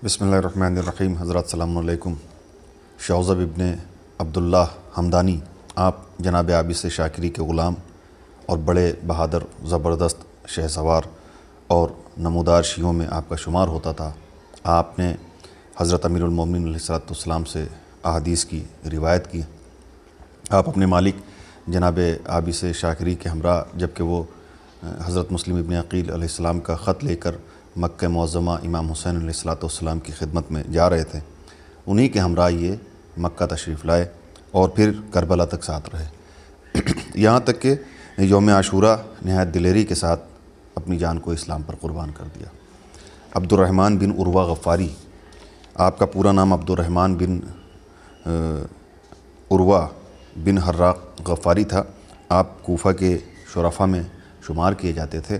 بسم اللہ الرحمن الرحیم۔ حضرات السلام علیکم۔ شوذب ابن عبداللہ ہمدانی، آپ جناب عابس شاکری کے غلام اور بڑے بہادر زبردست شہ سوار اور نمودار شیعوں میں آپ کا شمار ہوتا تھا۔ آپ نے حضرت امیر المومنین علیہ السلام سے احادیث کی روایت کی۔ آپ اپنے مالک جناب عابس شاکری کے ہمراہ جبکہ وہ حضرت مسلم ابن عقیل علیہ السلام کا خط لے کر مکہ معظمہ امام حسین علیہ السلام کی خدمت میں جا رہے تھے، انہی کے ہمراہ یہ مکہ تشریف لائے اور پھر کربلا تک ساتھ رہے، یہاں تک کہ یوم عاشورہ نہایت دلیری کے ساتھ اپنی جان کو اسلام پر قربان کر دیا۔ عبد الرحمن بن عروہ غفاری، آپ کا پورا نام عبد الرحمن بن عروہ بن حراق غفاری تھا۔ آپ کوفہ کے شرفاء میں شمار کیے جاتے تھے۔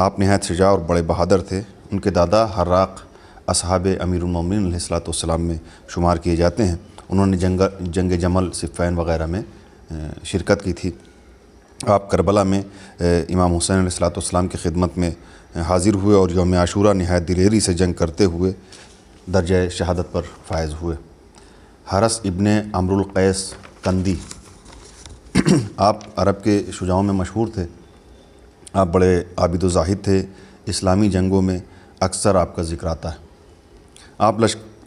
آپ نہایت شجاع اور بڑے بہادر تھے۔ ان کے دادا حراق اصحاب امیر المومنین علیہ السلام میں شمار کیے جاتے ہیں۔ انہوں نے جنگ جمل، صفین وغیرہ میں شرکت کی تھی۔ آپ کربلا میں امام حسین علیہ السلام کی خدمت میں حاضر ہوئے اور یوم عاشورہ نہایت دلیری سے جنگ کرتے ہوئے درجہ شہادت پر فائز ہوئے۔ حرس ابن عمرو القیس کندی، آپ عرب کے شجاعوں میں مشہور تھے۔ آپ بڑے عابد و زاہد تھے۔ اسلامی جنگوں میں اکثر آپ کا ذکر آتا ہے۔ آپ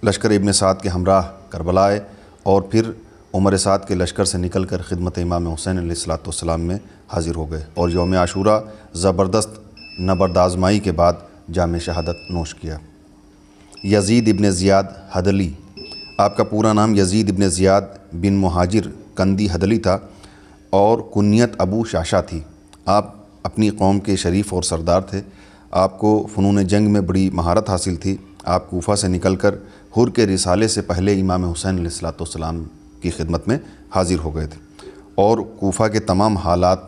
لشکر ابن سعد کے ہمراہ کربلا آئے اور پھر عمر سعد کے لشکر سے نکل کر خدمت امام حسین علیہ السلام میں حاضر ہو گئے اور یوم عاشورہ زبردست نبرد آزمائی کے بعد جام شہادت نوش کیا۔ یزید ابن زیاد حدلی، آپ کا پورا نام یزید ابن زیاد بن مہاجر کندی حدلی تھا اور کنیت ابو شاشا تھی۔ آپ اپنی قوم کے شریف اور سردار تھے۔ آپ کو فنون جنگ میں بڑی مہارت حاصل تھی۔ آپ کوفہ سے نکل کر حر کے رسالے سے پہلے امام حسین علیہ السلام کی خدمت میں حاضر ہو گئے تھے اور کوفہ کے تمام حالات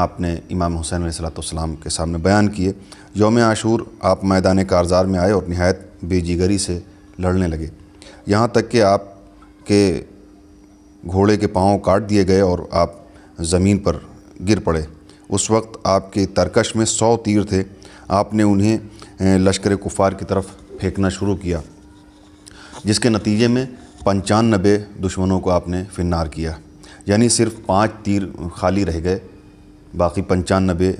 آپ نے امام حسین علیہ السلام کے سامنے بیان کیے۔ یوم عاشور آپ میدان کارزار میں آئے اور نہایت بے جگری سے لڑنے لگے، یہاں تک کہ آپ کے گھوڑے کے پاؤں کاٹ دیے گئے اور آپ زمین پر گر پڑے۔ اس وقت آپ کے ترکش میں 100 تیر تھے۔ آپ نے انہیں لشکر کفار کی طرف پھینکنا شروع کیا، جس کے نتیجے میں 95 دشمنوں کو آپ نے فنار کیا، یعنی صرف 5 تیر خالی رہ گئے، باقی 95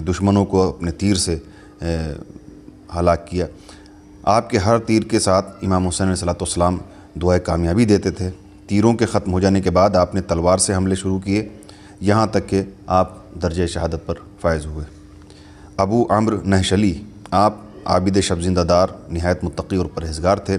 دشمنوں کو اپنے تیر سے ہلاک کیا۔ آپ کے ہر تیر کے ساتھ امام حسین علیہ السلام دعائے کامیابی دیتے تھے۔ تیروں کے ختم ہو جانے کے بعد آپ نے تلوار سے حملے شروع کیے، یہاں تک کہ آپ درجہ شہادت پر فائز ہوئے۔ ابو عمرو نہشلی، آپ عابد شب زندہ دار، نہایت متقی اور پرہیزگار تھے۔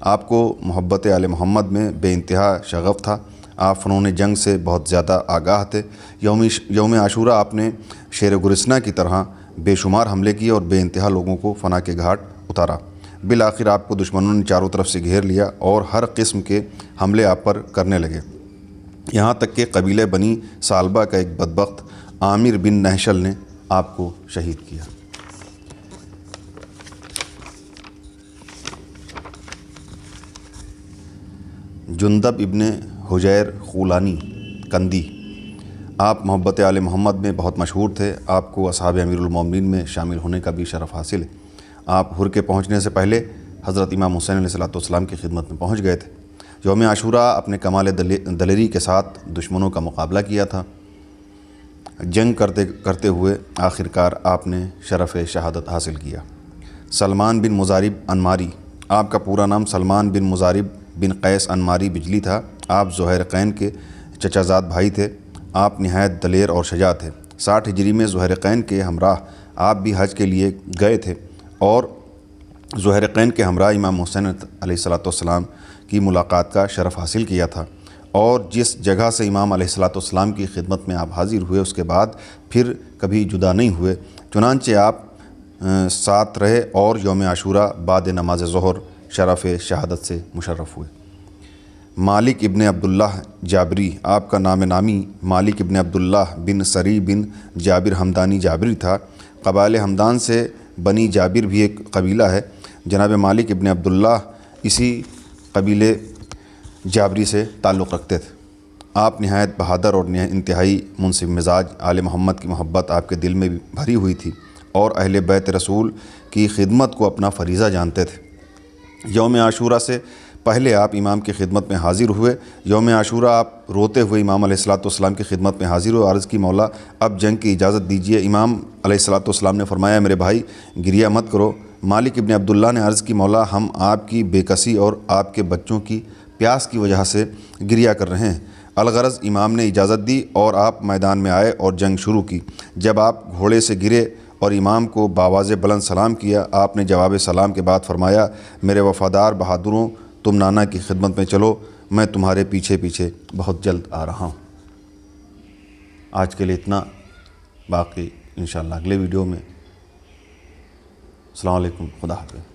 آپ کو محبت آل محمد میں بے انتہا شغف تھا۔ آپ فنون جنگ سے بہت زیادہ آگاہ تھے۔ یوم عاشورہ آپ نے شیر گرسنہ کی طرح بے شمار حملے کیے اور بے انتہا لوگوں کو فنا کے گھاٹ اتارا۔ بالآخر آپ کو دشمنوں نے چاروں طرف سے گھیر لیا اور ہر قسم کے حملے آپ پر کرنے لگے، یہاں تک کہ قبیلہ بنی سالبہ کا ایک بدبخت عامر بن نہشل نے آپ کو شہید کیا۔ جندب ابن حجیر خولانی کندی، آپ محبت آل محمد میں بہت مشہور تھے۔ آپ کو اصحاب امیر المومنین میں شامل ہونے کا بھی شرف حاصل ہے۔ آپ حر کے پہنچنے سے پہلے حضرت امام حسین علیہ السلام کی خدمت میں پہنچ گئے تھے۔ یوم عاشورہ اپنے کمال دلیری کے ساتھ دشمنوں کا مقابلہ کیا تھا۔ جنگ کرتے ہوئے آخرکار آپ نے شرف شہادت حاصل کیا۔ سلمان بن مزارب انماری، آپ کا پورا نام سلمان بن مزارب بن قیس انماری بجلی تھا۔ آپ زہیرقین کے چچا زاد بھائی تھے۔ آپ نہایت دلیر اور شجاع تھے۔ 60 ہجری میں زہیرقین کے ہمراہ آپ بھی حج کے لیے گئے تھے اور زہیرقین کے ہمراہ امام حسین علیہ السلام کی ملاقات کا شرف حاصل کیا تھا، اور جس جگہ سے امام علیہ السلام کی خدمت میں آپ حاضر ہوئے اس کے بعد پھر کبھی جدا نہیں ہوئے، چنانچہ آپ ساتھ رہے اور یوم عاشورہ بعد نماز ظہر شرف شہادت سے مشرف ہوئے۔ مالک ابن عبداللہ جابری، آپ کا نام نامی مالک ابن عبداللہ بن سری بن جابر ہمدانی جابری تھا۔ قبائل ہمدان سے بنی جابر بھی ایک قبیلہ ہے۔ جناب مالک ابن عبداللہ اسی قبیلے جابری سے تعلق رکھتے تھے۔ آپ نہایت بہادر اور انتہائی منصف مزاج، آل محمد کی محبت آپ کے دل میں بھری ہوئی تھی اور اہل بیت رسول کی خدمت کو اپنا فریضہ جانتے تھے۔ یوم عاشورہ سے پہلے آپ امام کی خدمت میں حاضر ہوئے۔ یوم عاشورہ آپ روتے ہوئے امام علیہ الصلوۃ والسلام کی خدمت میں حاضر ہوئے، عرض کی مولا اب جنگ کی اجازت دیجیے۔ امام علیہ الصلوۃ والسلام نے فرمایا میرے بھائی گریہ مت کرو۔ مالک ابن عبداللہ نے عرض کی مولا ہم آپ کی بے کسی اور آپ کے بچوں کی پیاس کی وجہ سے گریہ کر رہے ہیں۔ الغرض امام نے اجازت دی اور آپ میدان میں آئے اور جنگ شروع کی۔ جب آپ گھوڑے سے گرے اور امام کو بآواز بلند سلام کیا، آپ نے جواب سلام کے بعد فرمایا میرے وفادار بہادروں تم نانا کی خدمت میں چلو، میں تمہارے پیچھے پیچھے بہت جلد آ رہا ہوں۔ آج کے لیے اتنا، باقی انشاءاللہ اگلے ویڈیو میں۔ السلام علیکم، خدا حافظ۔